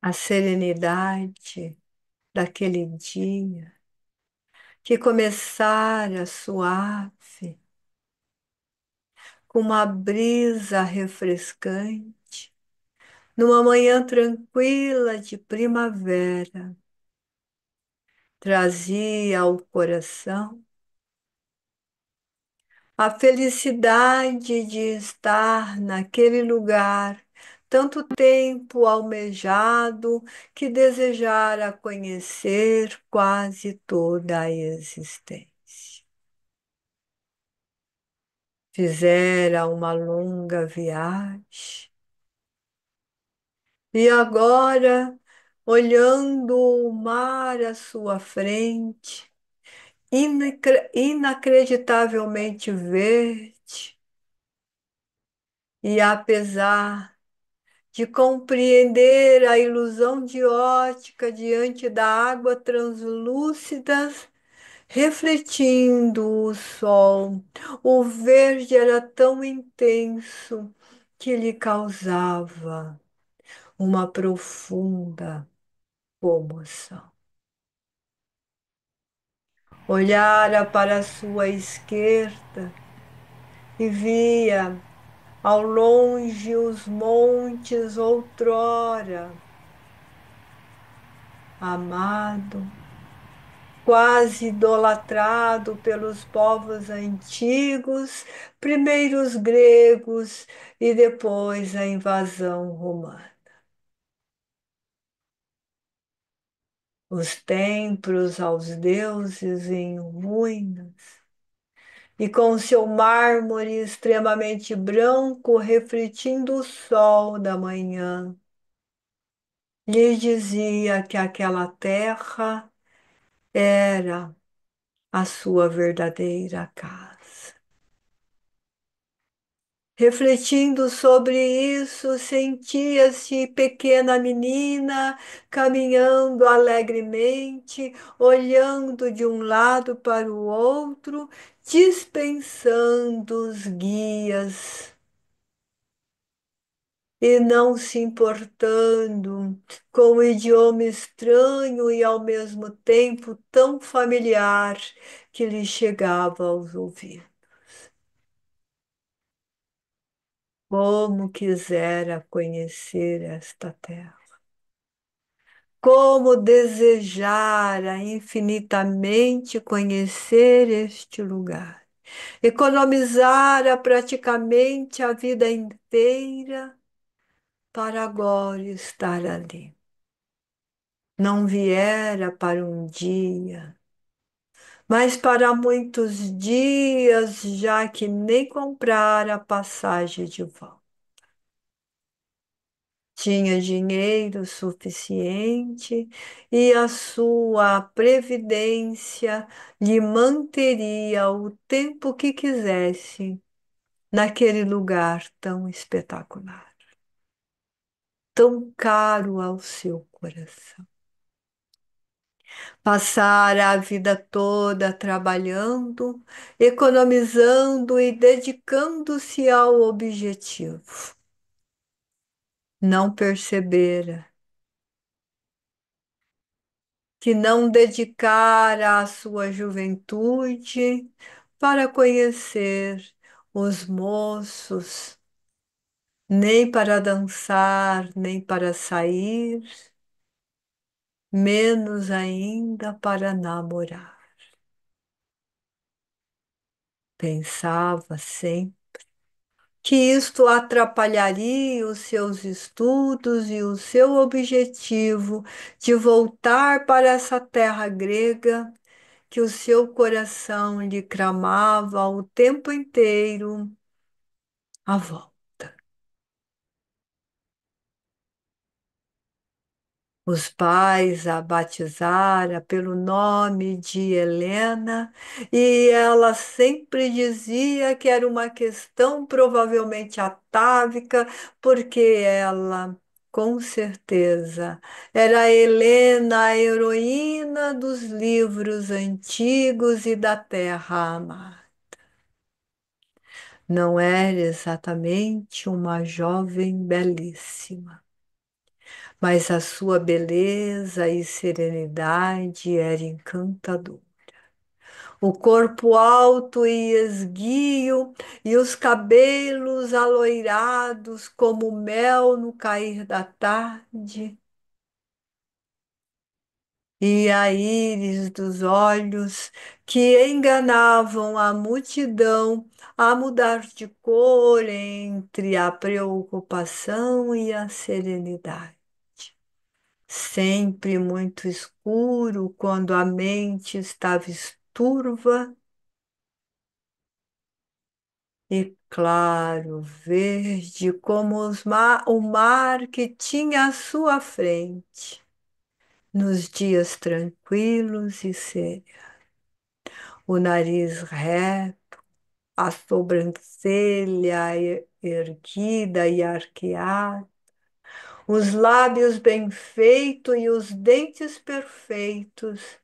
a serenidade daquele dia que começara suave, com uma brisa refrescante, numa manhã tranquila de primavera, trazia ao coração a felicidade de estar naquele lugar, tanto tempo almejado que desejara conhecer quase toda a existência. Fizera uma longa viagem e agora, olhando o mar à sua frente, inacreditavelmente verde, e apesar de compreender a ilusão de ótica diante da água translúcida, refletindo o sol, o verde era tão intenso que lhe causava uma profunda comoção. Olhara para a sua esquerda e via ao longe os montes outrora amado, quase idolatrado pelos povos antigos, primeiro os gregos e depois a invasão romana. Os templos aos deuses em ruínas e com seu mármore extremamente branco refletindo o sol da manhã, lhe dizia que aquela terra era a sua verdadeira casa. Refletindo sobre isso, sentia-se pequena menina caminhando alegremente, olhando de um lado para o outro, dispensando os guias e não se importando com o idioma estranho e ao mesmo tempo tão familiar que lhe chegava aos ouvidos. Como quisera conhecer esta terra, como desejara infinitamente conhecer este lugar, economizara praticamente a vida inteira para agora estar ali. Não viera para um dia, mas para muitos dias, já que nem comprara a passagem de volta. Tinha dinheiro suficiente e a sua previdência lhe manteria o tempo que quisesse naquele lugar tão espetacular, tão caro ao seu coração. Passara a vida toda trabalhando, economizando e dedicando-se ao objetivo. Não percebera que não dedicara a sua juventude para conhecer os moços, nem para dançar, nem para sair, menos ainda para namorar. Pensava sempre que isto atrapalharia os seus estudos e o seu objetivo de voltar para essa terra grega que o seu coração lhe clamava o tempo inteiro a volta. Os pais a batizara pelo nome de Helena e ela sempre dizia que era uma questão provavelmente atávica, porque ela, com certeza, era Helena, a heroína dos livros antigos e da Terra Amada. Não era exatamente uma jovem belíssima, mas a sua beleza e serenidade era encantador. O corpo alto e esguio, e os cabelos aloirados como mel no cair da tarde, e a íris dos olhos que enganavam a multidão a mudar de cor entre a preocupação e a serenidade. Sempre muito escuro quando a mente estava esturva e claro, verde como o mar que tinha à sua frente, nos dias tranquilos e serenos. O nariz reto, a sobrancelha erguida e arqueada, os lábios bem feitos e os dentes perfeitos.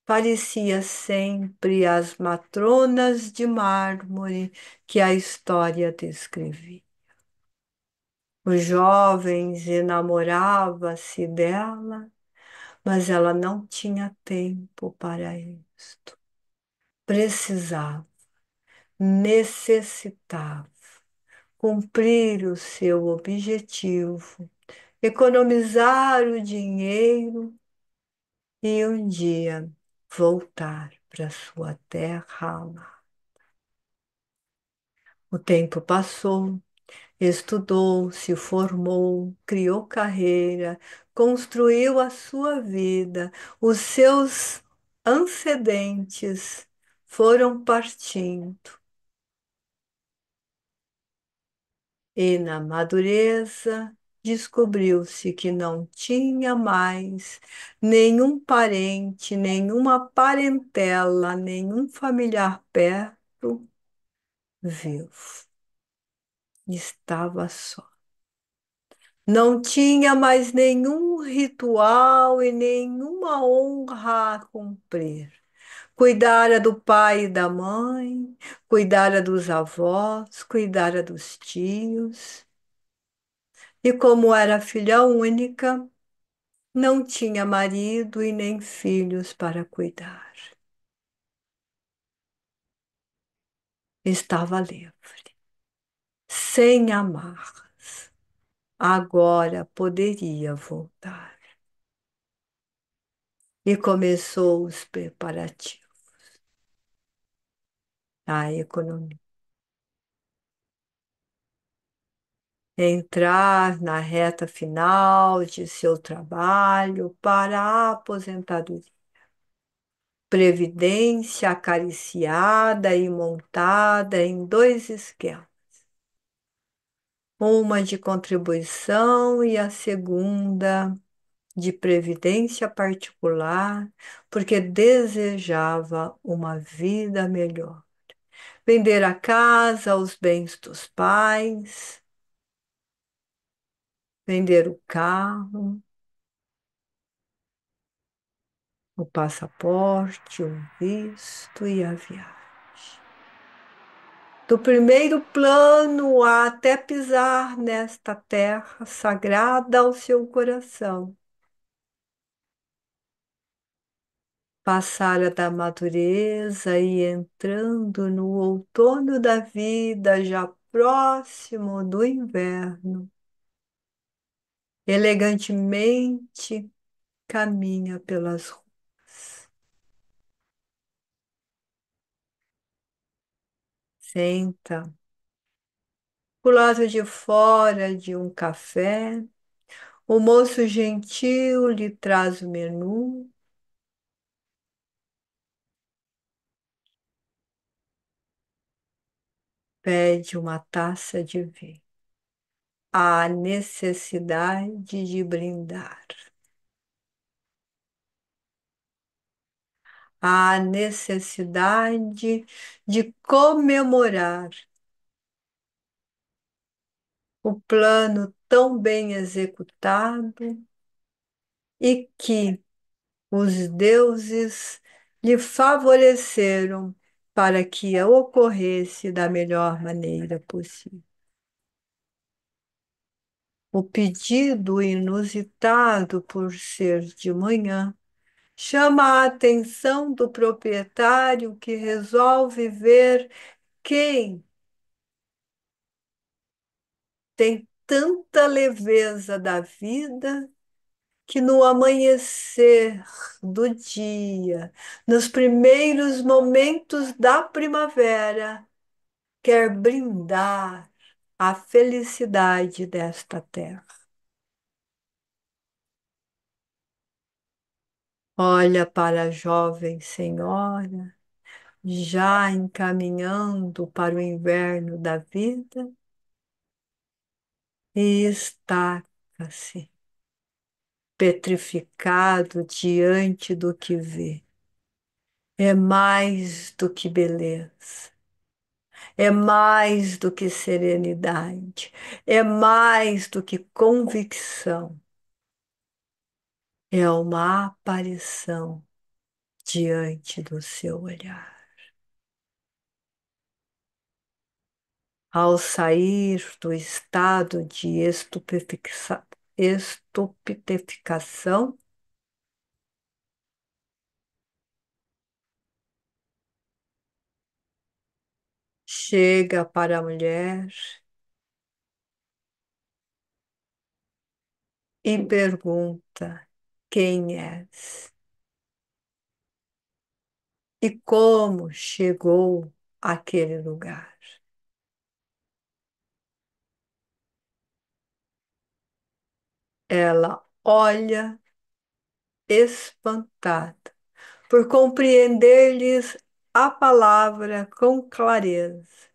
Parecia sempre as matronas de mármore que a história descrevia. Os jovens enamorava-se dela, mas ela não tinha tempo para isto. Precisava, necessitava cumprir o seu objetivo, economizar o dinheiro e um dia voltar para sua terra lá. O tempo passou. Estudou, se formou, criou carreira, construiu a sua vida. Os seus antecedentes foram partindo. E na madureza descobriu-se que não tinha mais nenhum parente, nenhuma parentela, nenhum familiar perto vivo. Estava só. Não tinha mais nenhum ritual e nenhuma honra a cumprir. Cuidara do pai e da mãe, cuidara dos avós, cuidara dos tios. E como era filha única, não tinha marido e nem filhos para cuidar. Estava livre, sem amarras. Agora poderia voltar. E começou os preparativos. A economia. Entrar na reta final de seu trabalho para a aposentadoria. Previdência acariciada e montada em dois esquemas. Uma de contribuição e a segunda de previdência particular, porque desejava uma vida melhor. Vender a casa, os bens dos pais, vender o carro, o passaporte, o visto e a viagem. Do primeiro plano a até pisar nesta terra sagrada ao seu coração. Passara da madureza e entrando no outono da vida, já próximo do inverno, elegantemente caminha pelas ruas. Senta pro lado de fora de um café. O moço gentil lhe traz o menu, pede uma taça de vinho. Há necessidade de brindar. Há necessidade de comemorar o plano tão bem executado e que os deuses lhe favoreceram para que ocorresse da melhor maneira possível. O pedido inusitado por ser de manhã chama a atenção do proprietário que resolve ver quem tem tanta leveza da vida que no amanhecer do dia, nos primeiros momentos da primavera, quer brindar a felicidade desta terra. Olha para a jovem senhora, já encaminhando para o inverno da vida, e estaca-se, petrificado diante do que vê. É mais do que beleza, é mais do que serenidade, é mais do que convicção, é uma aparição diante do seu olhar. Ao sair do estado de estupefação, chega para a mulher e pergunta: quem és? E como chegou àquele lugar? Ela olha espantada por compreender-lhes a palavra com clareza.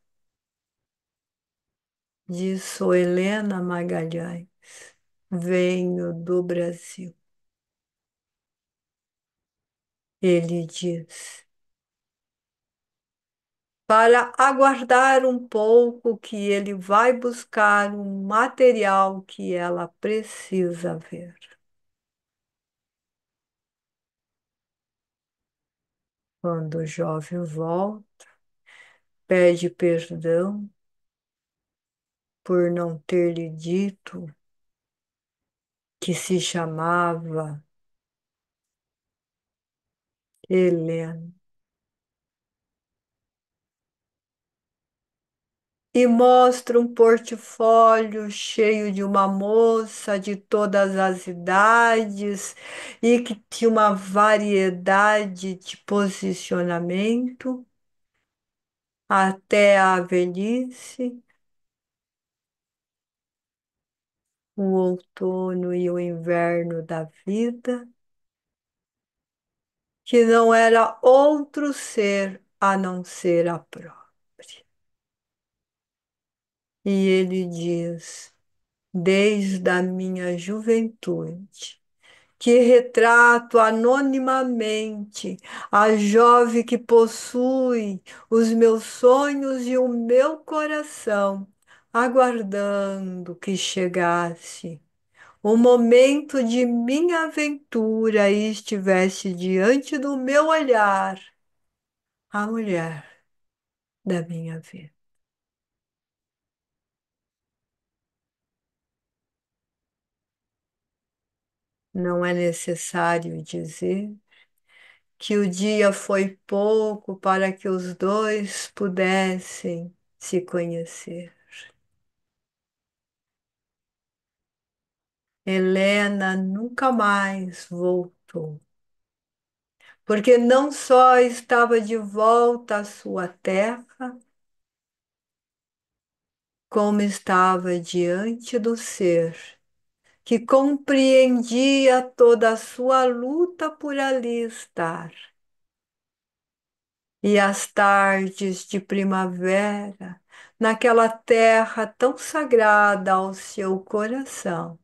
Diz: sou Helena Magalhães, venho do Brasil. Ele diz: para aguardar um pouco que ele vai buscar um material que ela precisa ver. Quando o jovem volta, pede perdão por não ter lhe dito que se chamava Helena. E mostra um portfólio cheio de uma moça de todas as idades e que tinha uma variedade de posicionamento até a velhice, o outono e o inverno da vida, que não era outro ser a não ser a própria. E ele diz: desde a minha juventude, que retrato anonimamente a jovem que possui os meus sonhos e o meu coração, aguardando que chegasse o momento de minha aventura e estivesse diante do meu olhar a mulher da minha vida. Não é necessário dizer que o dia foi pouco para que os dois pudessem se conhecer. Helena nunca mais voltou, porque não só estava de volta à sua terra, como estava diante do ser que compreendia toda a sua luta por ali estar. E as tardes de primavera, naquela terra tão sagrada ao seu coração,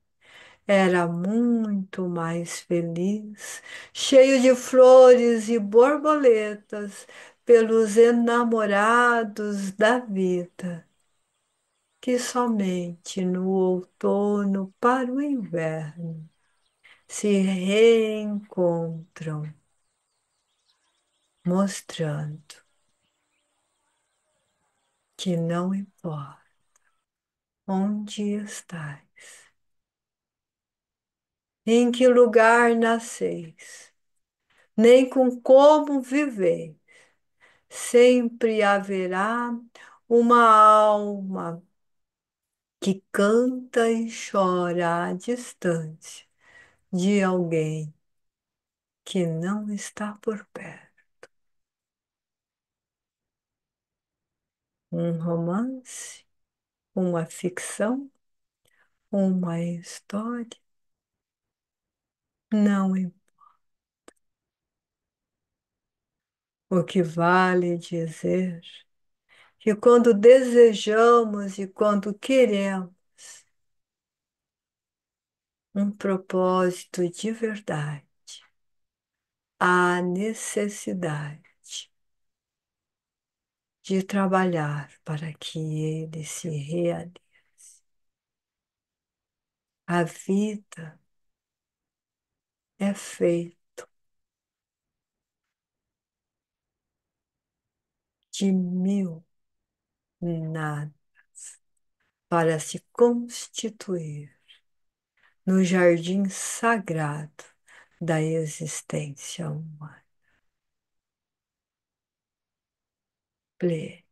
era muito mais feliz, cheio de flores e borboletas pelos enamorados da vida, que somente no outono para o inverno se reencontram, mostrando que não importa onde estás, em que lugar nasceis, nem com como viver. Sempre haverá uma alma que canta e chora à distância de alguém que não está por perto. Um romance, uma ficção, uma história, não importa. O que vale dizer que quando desejamos e quando queremos um propósito de verdade, há necessidade de trabalhar para que ele se realize. A vida é feita de mil nadas para se constituir no jardim sagrado da existência humana. Play.